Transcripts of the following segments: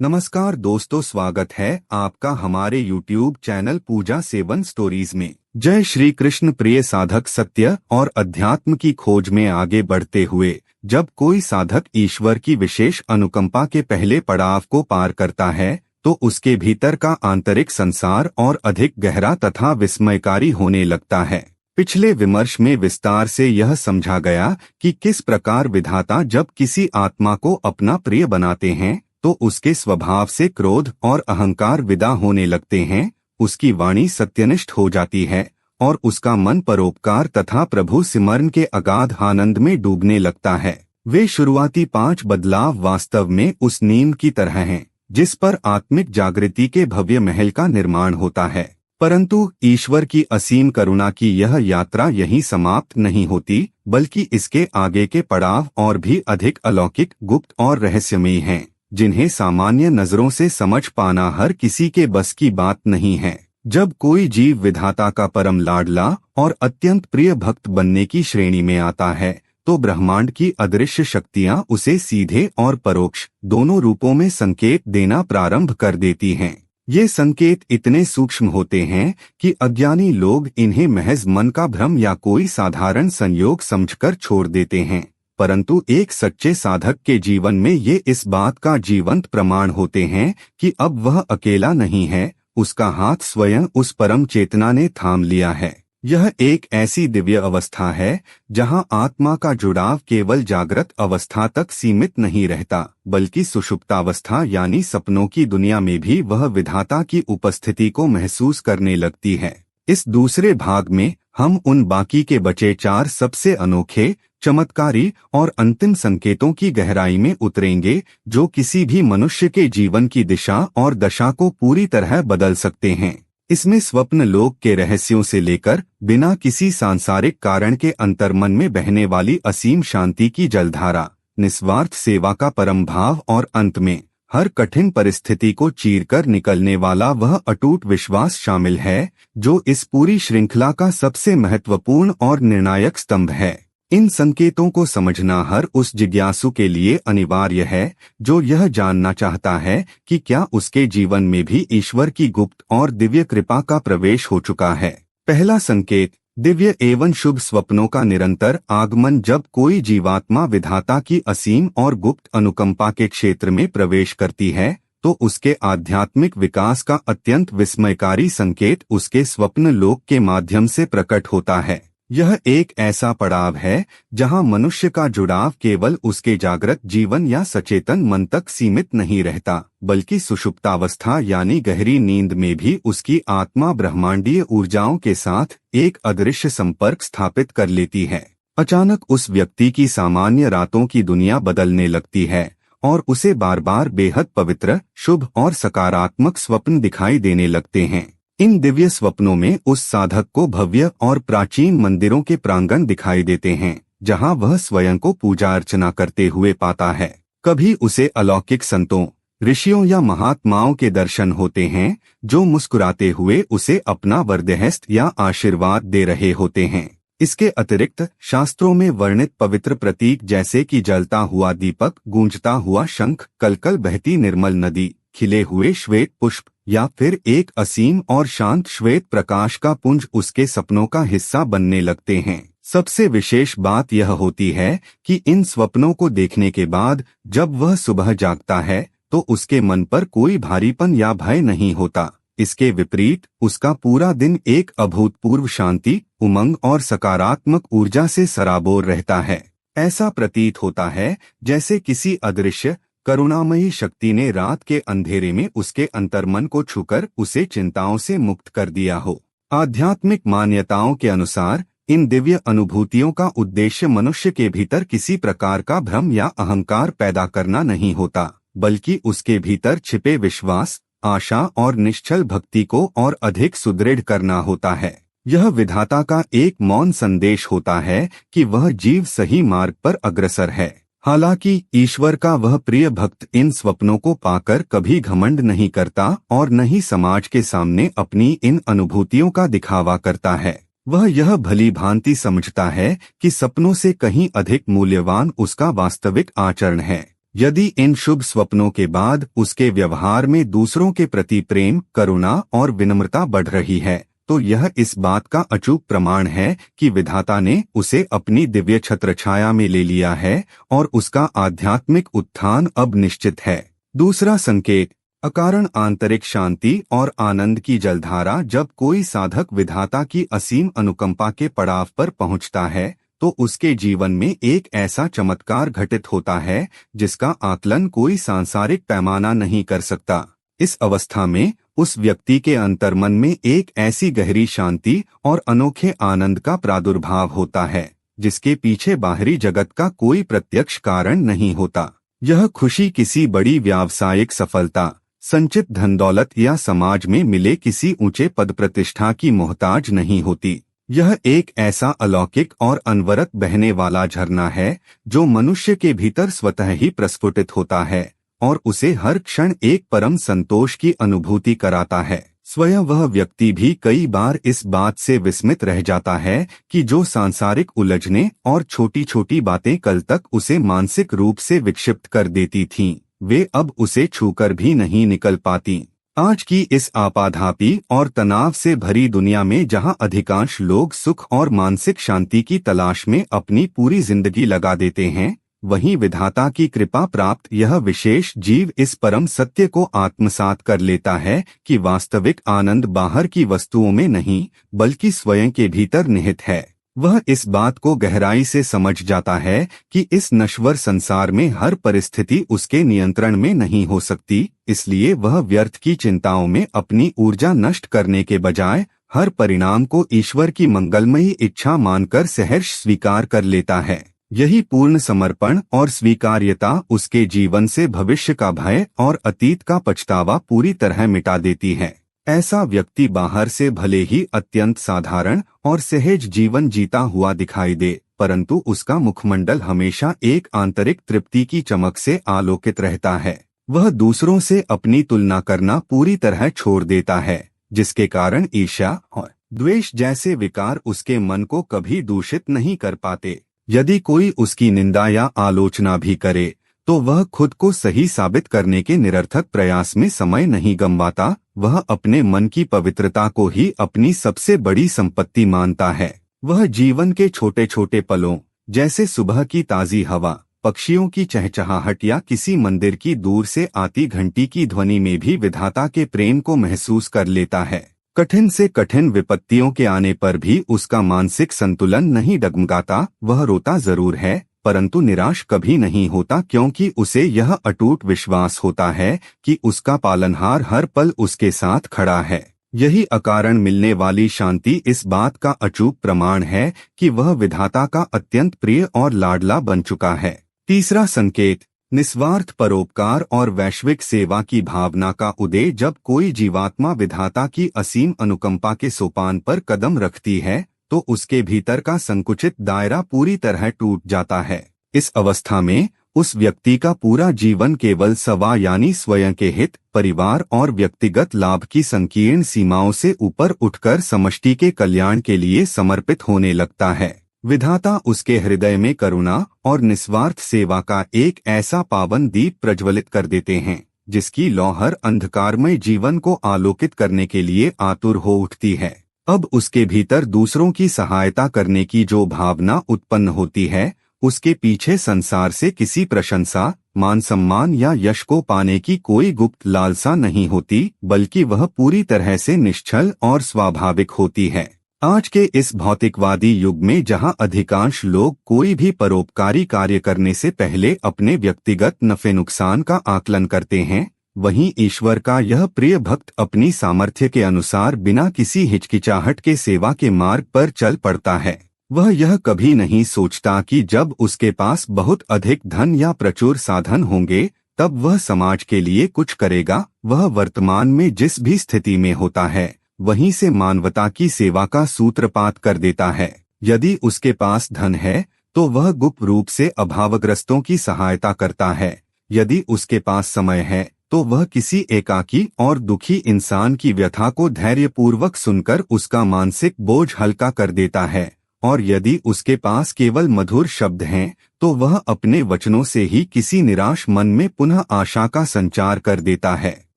नमस्कार दोस्तों, स्वागत है आपका हमारे YouTube चैनल पूजा सेवन स्टोरीज में। जय श्री कृष्ण। प्रिय साधक, सत्य और अध्यात्म की खोज में आगे बढ़ते हुए जब कोई साधक ईश्वर की विशेष अनुकंपा के पहले पड़ाव को पार करता है तो उसके भीतर का आंतरिक संसार और अधिक गहरा तथा विस्मयकारी होने लगता है। पिछले विमर्श में विस्तार से यह समझा गया कि किस प्रकार विधाता जब किसी आत्मा को अपना प्रिय बनाते हैं तो उसके स्वभाव से क्रोध और अहंकार विदा होने लगते हैं, उसकी वाणी सत्यनिष्ठ हो जाती है और उसका मन परोपकार तथा प्रभु सिमरन के अगाध आनंद में डूबने लगता है। वे शुरुआती 5 बदलाव वास्तव में उस नींव की तरह हैं जिस पर आत्मिक जागृति के भव्य महल का निर्माण होता है। परंतु ईश्वर की असीम करुणा की यह यात्रा यहीं समाप्त नहीं होती, बल्कि इसके आगे के पड़ाव और भी अधिक अलौकिक, गुप्त और रहस्यमयी हैं, जिन्हें सामान्य नजरों से समझ पाना हर किसी के बस की बात नहीं है। जब कोई जीव विधाता का परम लाडला और अत्यंत प्रिय भक्त बनने की श्रेणी में आता है तो ब्रह्मांड की अदृश्य शक्तियां उसे सीधे और परोक्ष दोनों रूपों में संकेत देना प्रारंभ कर देती हैं। ये संकेत इतने सूक्ष्म होते हैं कि अज्ञानी लोग इन्हें महज मन का भ्रम या कोई साधारण संयोग समझकर छोड़ देते हैं, परंतु एक सच्चे साधक के जीवन में ये इस बात का जीवंत प्रमाण होते हैं कि अब वह अकेला नहीं है, उसका हाथ स्वयं उस परम चेतना ने थाम लिया है। यह एक ऐसी दिव्य अवस्था है जहां आत्मा का जुड़ाव केवल जागृत अवस्था तक सीमित नहीं रहता, बल्कि सुषुप्तावस्था यानी सपनों की दुनिया में भी वह विधाता की उपस्थिति को महसूस करने लगती है। इस दूसरे भाग में हम उन बाकी के बचे 4 सबसे अनोखे, चमत्कारी और अंतिम संकेतों की गहराई में उतरेंगे जो किसी भी मनुष्य के जीवन की दिशा और दशा को पूरी तरह बदल सकते हैं। इसमें स्वप्न लोक के रहस्यों से लेकर बिना किसी सांसारिक कारण के अंतर्मन में बहने वाली असीम शांति की जलधारा, निस्वार्थ सेवा का परम भाव और अंत में हर कठिन परिस्थिति को चीरकर निकलने वाला वह अटूट विश्वास शामिल है जो इस पूरी श्रृंखला का सबसे महत्वपूर्ण और निर्णायक स्तंभ है। इन संकेतों को समझना हर उस जिज्ञासु के लिए अनिवार्य है जो यह जानना चाहता है कि क्या उसके जीवन में भी ईश्वर की गुप्त और दिव्य कृपा का प्रवेश हो चुका है। पहला संकेत, दिव्य एवं शुभ स्वप्नों का निरंतर आगमन। जब कोई जीवात्मा विधाता की असीम और गुप्त अनुकंपा के क्षेत्र में प्रवेश करती है तो उसके आध्यात्मिक विकास का अत्यंत विस्मयकारी संकेत उसके स्वप्न लोक के माध्यम से प्रकट होता है। यह एक ऐसा पड़ाव है जहां मनुष्य का जुड़ाव केवल उसके जागृत जीवन या सचेतन मन तक सीमित नहीं रहता, बल्कि सुषुप्तावस्था यानी गहरी नींद में भी उसकी आत्मा ब्रह्मांडीय ऊर्जाओं के साथ एक अदृश्य संपर्क स्थापित कर लेती है। अचानक उस व्यक्ति की सामान्य रातों की दुनिया बदलने लगती है और उसे बार बार बेहद पवित्र, शुभ और सकारात्मक स्वप्न दिखाई देने लगते हैं। इन दिव्य स्वप्नों में उस साधक को भव्य और प्राचीन मंदिरों के प्रांगण दिखाई देते हैं जहां वह स्वयं को पूजा अर्चना करते हुए पाता है। कभी उसे अलौकिक संतों, ऋषियों या महात्माओं के दर्शन होते हैं जो मुस्कुराते हुए उसे अपना वरदहस्त या आशीर्वाद दे रहे होते हैं। इसके अतिरिक्त शास्त्रों में वर्णित पवित्र प्रतीक जैसे कि जलता हुआ दीपक, गूंजता हुआ शंख, कलकल बहती निर्मल नदी, खिले हुए श्वेत पुष्प या फिर एक असीम और शांत श्वेत प्रकाश का पुंज उसके सपनों का हिस्सा बनने लगते हैं। सबसे विशेष बात यह होती है कि इन स्वप्नों को देखने के बाद जब वह सुबह जागता है तो उसके मन पर कोई भारीपन या भय नहीं होता। इसके विपरीत उसका पूरा दिन एक अभूतपूर्व शांति, उमंग और सकारात्मक ऊर्जा से सराबोर रहता है। ऐसा प्रतीत होता है जैसे किसी अदृश्य करुणामयी शक्ति ने रात के अंधेरे में उसके अंतर्मन को छूकर उसे चिंताओं से मुक्त कर दिया हो। आध्यात्मिक मान्यताओं के अनुसार इन दिव्य अनुभूतियों का उद्देश्य मनुष्य के भीतर किसी प्रकार का भ्रम या अहंकार पैदा करना नहीं होता, बल्कि उसके भीतर छिपे विश्वास, आशा और निश्चल भक्ति को और अधिक सुदृढ़ करना होता है। यह विधाता का एक मौन संदेश होता है कि वह जीव सही मार्ग पर अग्रसर है। हालांकि ईश्वर का वह प्रिय भक्त इन स्वप्नों को पाकर कभी घमंड नहीं करता और न ही समाज के सामने अपनी इन अनुभूतियों का दिखावा करता है। वह यह भली भांति समझता है कि सपनों से कहीं अधिक मूल्यवान उसका वास्तविक आचरण है। यदि इन शुभ स्वप्नों के बाद उसके व्यवहार में दूसरों के प्रति प्रेम, करुणा और विनम्रता बढ़ रही है, तो यह इस बात का अचूक प्रमाण है कि विधाता ने उसे अपनी दिव्य छत्रछाया में ले लिया है और उसका आध्यात्मिक उत्थान अब निश्चित है। दूसरा संकेत, अकारण आंतरिक शांति और आनंद की जलधारा। जब कोई साधक विधाता की असीम अनुकंपा के पड़ाव पर पहुंचता है तो उसके जीवन में एक ऐसा चमत्कार घटित होता है जिसका आकलन कोई सांसारिक पैमाना नहीं कर सकता। इस अवस्था में उस व्यक्ति के अंतर्मन में एक ऐसी गहरी शांति और अनोखे आनंद का प्रादुर्भाव होता है जिसके पीछे बाहरी जगत का कोई प्रत्यक्ष कारण नहीं होता। यह खुशी किसी बड़ी व्यावसायिक सफलता, संचित धन दौलत या समाज में मिले किसी ऊंचे पद प्रतिष्ठा की मोहताज नहीं होती। यह एक ऐसा अलौकिक और अनवरत बहने वाला झरना है जो मनुष्य के भीतर स्वतः ही प्रस्फुटित होता है और उसे हर क्षण एक परम संतोष की अनुभूति कराता है। स्वयं वह व्यक्ति भी कई बार इस बात से विस्मित रह जाता है कि जो सांसारिक उलझने और छोटी छोटी बातें कल तक उसे मानसिक रूप से विक्षिप्त कर देती थीं, वे अब उसे छूकर भी नहीं निकल पाती। आज की इस आपाधापी और तनाव से भरी दुनिया में जहां अधिकांश लोग सुख और मानसिक शांति की तलाश में अपनी पूरी जिंदगी लगा देते हैं, वहीं विधाता की कृपा प्राप्त यह विशेष जीव इस परम सत्य को आत्मसात कर लेता है कि वास्तविक आनंद बाहर की वस्तुओं में नहीं बल्कि स्वयं के भीतर निहित है। वह इस बात को गहराई से समझ जाता है कि इस नश्वर संसार में हर परिस्थिति उसके नियंत्रण में नहीं हो सकती, इसलिए वह व्यर्थ की चिंताओं में अपनी ऊर्जा नष्ट करने के बजाय हर परिणाम को ईश्वर की मंगलमयी इच्छा मानकर सहर्ष स्वीकार कर लेता है। यही पूर्ण समर्पण और स्वीकार्यता उसके जीवन से भविष्य का भय और अतीत का पछतावा पूरी तरह मिटा देती है। ऐसा व्यक्ति बाहर से भले ही अत्यंत साधारण और सहज जीवन जीता हुआ दिखाई दे, परंतु उसका मुखमंडल हमेशा एक आंतरिक तृप्ति की चमक से आलोकित रहता है। वह दूसरों से अपनी तुलना करना पूरी तरह छोड़ देता है, जिसके कारण ईर्ष्या और द्वेष जैसे विकार उसके मन को कभी दूषित नहीं कर पाते। यदि कोई उसकी निंदा या आलोचना भी करे तो वह खुद को सही साबित करने के निरर्थक प्रयास में समय नहीं गंवाता। वह अपने मन की पवित्रता को ही अपनी सबसे बड़ी संपत्ति मानता है। वह जीवन के छोटे छोटे पलों, जैसे सुबह की ताजी हवा, पक्षियों की चहचहाहट या किसी मंदिर की दूर से आती घंटी की ध्वनि में भी विधाता के प्रेम को महसूस कर लेता है। कठिन से कठिन विपत्तियों के आने पर भी उसका मानसिक संतुलन नहीं डगमगाता। वह रोता जरूर है परंतु निराश कभी नहीं होता, क्योंकि उसे यह अटूट विश्वास होता है कि उसका पालनहार हर पल उसके साथ खड़ा है। यही अकारण मिलने वाली शांति इस बात का अचूक प्रमाण है कि वह विधाता का अत्यंत प्रिय और लाडला बन चुका है। तीसरा संकेत, निस्वार्थ परोपकार और वैश्विक सेवा की भावना का उदय। जब कोई जीवात्मा विधाता की असीम अनुकंपा के सोपान पर कदम रखती है तो उसके भीतर का संकुचित दायरा पूरी तरह टूट जाता है। इस अवस्था में उस व्यक्ति का पूरा जीवन केवल सवा यानी स्वयं के हित, परिवार और व्यक्तिगत लाभ की संकीर्ण सीमाओं से ऊपर उठकर समष्टि के कल्याण के लिए समर्पित होने लगता है। विधाता उसके हृदय में करुणा और निस्वार्थ सेवा का एक ऐसा पावन दीप प्रज्वलित कर देते हैं जिसकी लौ हर अंधकारमय जीवन को आलोकित करने के लिए आतुर हो उठती है। अब उसके भीतर दूसरों की सहायता करने की जो भावना उत्पन्न होती है, उसके पीछे संसार से किसी प्रशंसा, मान सम्मान या यश को पाने की कोई गुप्त लालसा नहीं होती, बल्कि वह पूरी तरह से निश्चल और स्वाभाविक होती है। आज के इस भौतिकवादी युग में जहां अधिकांश लोग कोई भी परोपकारी कार्य करने से पहले अपने व्यक्तिगत नफे नुकसान का आकलन करते हैं, वहीं ईश्वर का यह प्रिय भक्त अपनी सामर्थ्य के अनुसार बिना किसी हिचकिचाहट के सेवा के मार्ग पर चल पड़ता है। वह यह कभी नहीं सोचता कि जब उसके पास बहुत अधिक धन या प्रचुर साधन होंगे तब वह समाज के लिए कुछ करेगा। वह वर्तमान में जिस भी स्थिति में होता है वहीं से मानवता की सेवा का सूत्रपात कर देता है। यदि उसके पास धन है तो वह गुप्त रूप से अभावग्रस्तों की सहायता करता है। यदि उसके पास समय है तो वह किसी एकाकी और दुखी इंसान की व्यथा को धैर्यपूर्वक सुनकर उसका मानसिक बोझ हल्का कर देता है। और यदि उसके पास केवल मधुर शब्द हैं तो वह अपने वचनों से ही किसी निराश मन में पुनः आशा का संचार कर देता है।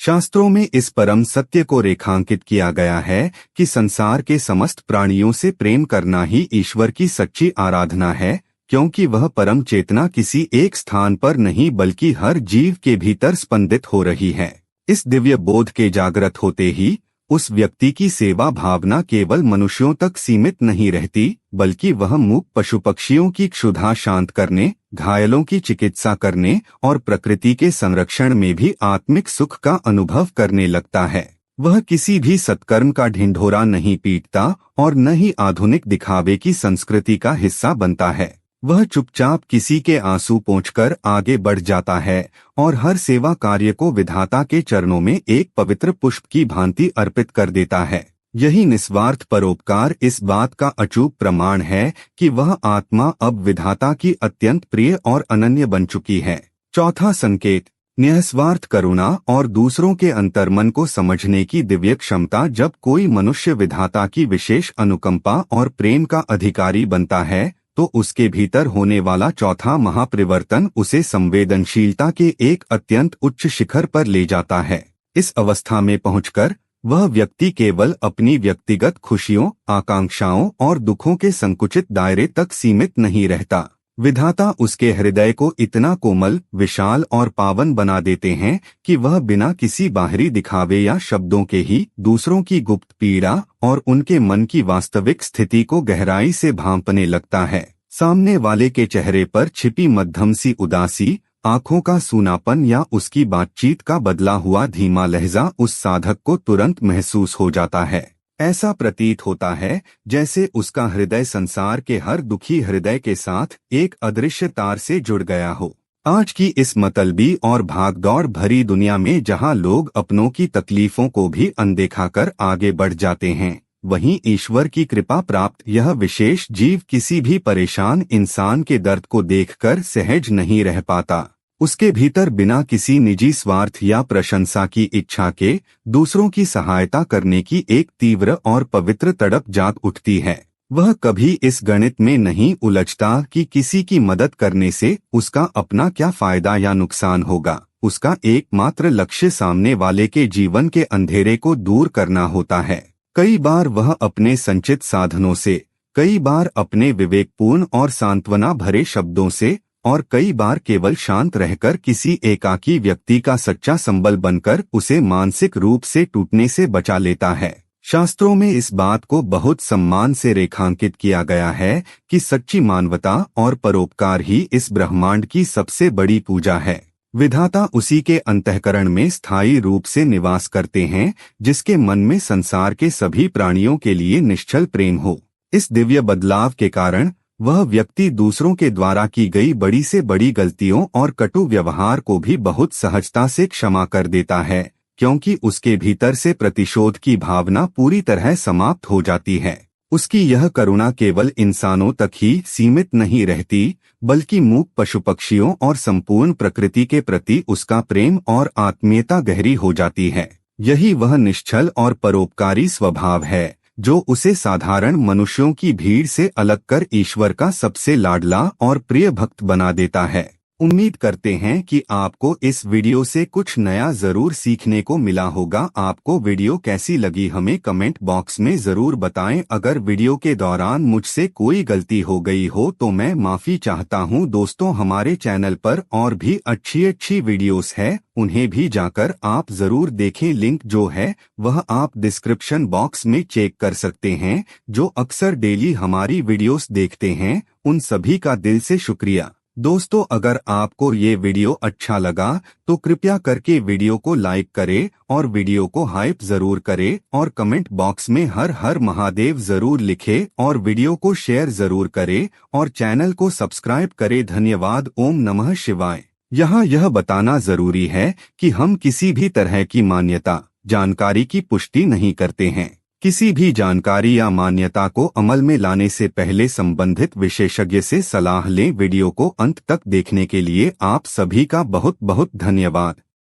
शास्त्रों में इस परम सत्य को रेखांकित किया गया है कि संसार के समस्त प्राणियों से प्रेम करना ही ईश्वर की सच्ची आराधना है, क्योंकि वह परम चेतना किसी एक स्थान पर नहीं बल्कि हर जीव के भीतर स्पंदित हो रही है। इस दिव्य बोध के जागृत होते ही उस व्यक्ति की सेवा भावना केवल मनुष्यों तक सीमित नहीं रहती, बल्कि वह मूक पशु पक्षियों की क्षुधा शांत करने, घायलों की चिकित्सा करने और प्रकृति के संरक्षण में भी आत्मिक सुख का अनुभव करने लगता है। वह किसी भी सत्कर्म का ढिंढोरा नहीं पीटता और न ही आधुनिक दिखावे की संस्कृति का हिस्सा बनता है। वह चुपचाप किसी के आंसू पोंछकर आगे बढ़ जाता है और हर सेवा कार्य को विधाता के चरणों में एक पवित्र पुष्प की भांति अर्पित कर देता है। यही निस्वार्थ परोपकार इस बात का अचूक प्रमाण है कि वह आत्मा अब विधाता की अत्यंत प्रिय और अनन्य बन चुकी है। चौथा संकेत, निस्वार्थ करुणा और दूसरों के अंतर्मन को समझने की दिव्य क्षमता। जब कोई मनुष्य विधाता की विशेष अनुकंपा और प्रेम का अधिकारी बनता है तो उसके भीतर होने वाला चौथा महापरिवर्तन उसे संवेदनशीलता के एक अत्यंत उच्च शिखर पर ले जाता है। इस अवस्था में पहुंचकर वह व्यक्ति केवल अपनी व्यक्तिगत खुशियों, आकांक्षाओं और दुखों के संकुचित दायरे तक सीमित नहीं रहता। विधाता उसके हृदय को इतना कोमल, विशाल और पावन बना देते हैं कि वह बिना किसी बाहरी दिखावे या शब्दों के ही दूसरों की गुप्त पीड़ा और उनके मन की वास्तविक स्थिति को गहराई से भांपने लगता है। सामने वाले के चेहरे पर छिपी मध्यम सी उदासी, आंखों का सूनापन या उसकी बातचीत का बदला हुआ धीमा लहजा उस साधक को तुरंत महसूस हो जाता है। ऐसा प्रतीत होता है जैसे उसका हृदय संसार के हर दुखी हृदय के साथ एक अदृश्य तार से जुड़ गया हो। आज की इस मतलबी और भागदौड़ भरी दुनिया में जहां लोग अपनों की तकलीफों को भी अनदेखा कर आगे बढ़ जाते हैं, वहीं ईश्वर की कृपा प्राप्त यह विशेष जीव किसी भी परेशान इंसान के दर्द को देखकर सहज नहीं रह पाता। उसके भीतर बिना किसी निजी स्वार्थ या प्रशंसा की इच्छा के दूसरों की सहायता करने की एक तीव्र और पवित्र तड़प जाग उठती है। वह कभी इस गणित में नहीं उलझता कि किसी की मदद करने से उसका अपना क्या फायदा या नुकसान होगा। उसका एकमात्र लक्ष्य सामने वाले के जीवन के अंधेरे को दूर करना होता है। कई बार वह अपने संचित साधनों से, कई बार अपने विवेकपूर्ण और सांत्वना भरे शब्दों से और कई बार केवल शांत रहकर किसी एकाकी व्यक्ति का सच्चा संबल बनकर उसे मानसिक रूप से टूटने से बचा लेता है। शास्त्रों में इस बात को बहुत सम्मान से रेखांकित किया गया है कि सच्ची मानवता और परोपकार ही इस ब्रह्मांड की सबसे बड़ी पूजा है। विधाता उसी के अंतःकरण में स्थायी रूप से निवास करते हैं जिसके मन में संसार के सभी प्राणियों के लिए निश्चल प्रेम हो। इस दिव्य बदलाव के कारण वह व्यक्ति दूसरों के द्वारा की गई बड़ी से बड़ी गलतियों और कटु व्यवहार को भी बहुत सहजता से क्षमा कर देता है, क्योंकि उसके भीतर से प्रतिशोध की भावना पूरी तरह समाप्त हो जाती है। उसकी यह करुणा केवल इंसानों तक ही सीमित नहीं रहती, बल्कि मूक पशु पक्षियों और संपूर्ण प्रकृति के प्रति उसका प्रेम और आत्मीयता गहरी हो जाती है। यही वह निश्चल और परोपकारी स्वभाव है जो उसे साधारण मनुष्यों की भीड़ से अलग कर ईश्वर का सबसे लाडला और प्रिय भक्त बना देता है। उम्मीद करते हैं कि आपको इस वीडियो से कुछ नया जरूर सीखने को मिला होगा। आपको वीडियो कैसी लगी हमें कमेंट बॉक्स में जरूर बताएं। अगर वीडियो के दौरान मुझसे कोई गलती हो गई हो तो मैं माफी चाहता हूं। दोस्तों, हमारे चैनल पर और भी अच्छी वीडियोस है, उन्हें भी जाकर आप जरूर देखें। लिंक जो है वह आप डिस्क्रिप्शन बॉक्स में चेक कर सकते हैं। जो अक्सर डेली हमारी वीडियोस देखते हैं उन सभी का दिल से शुक्रिया। दोस्तों, अगर आपको ये वीडियो अच्छा लगा तो कृपया करके वीडियो को लाइक करें और वीडियो को हाइप जरूर करें और कमेंट बॉक्स में हर हर महादेव जरूर लिखें और वीडियो को शेयर जरूर करें और चैनल को सब्सक्राइब करें। धन्यवाद। ओम नमः शिवाय। यहाँ यह बताना जरूरी है कि हम किसी भी तरह की मान्यता, जानकारी की पुष्टि नहीं करते हैं। किसी भी जानकारी या मान्यता को अमल में लाने से पहले संबंधित विशेषज्ञ से सलाह लें। वीडियो को अंत तक देखने के लिए आप सभी का बहुत बहुत धन्यवाद।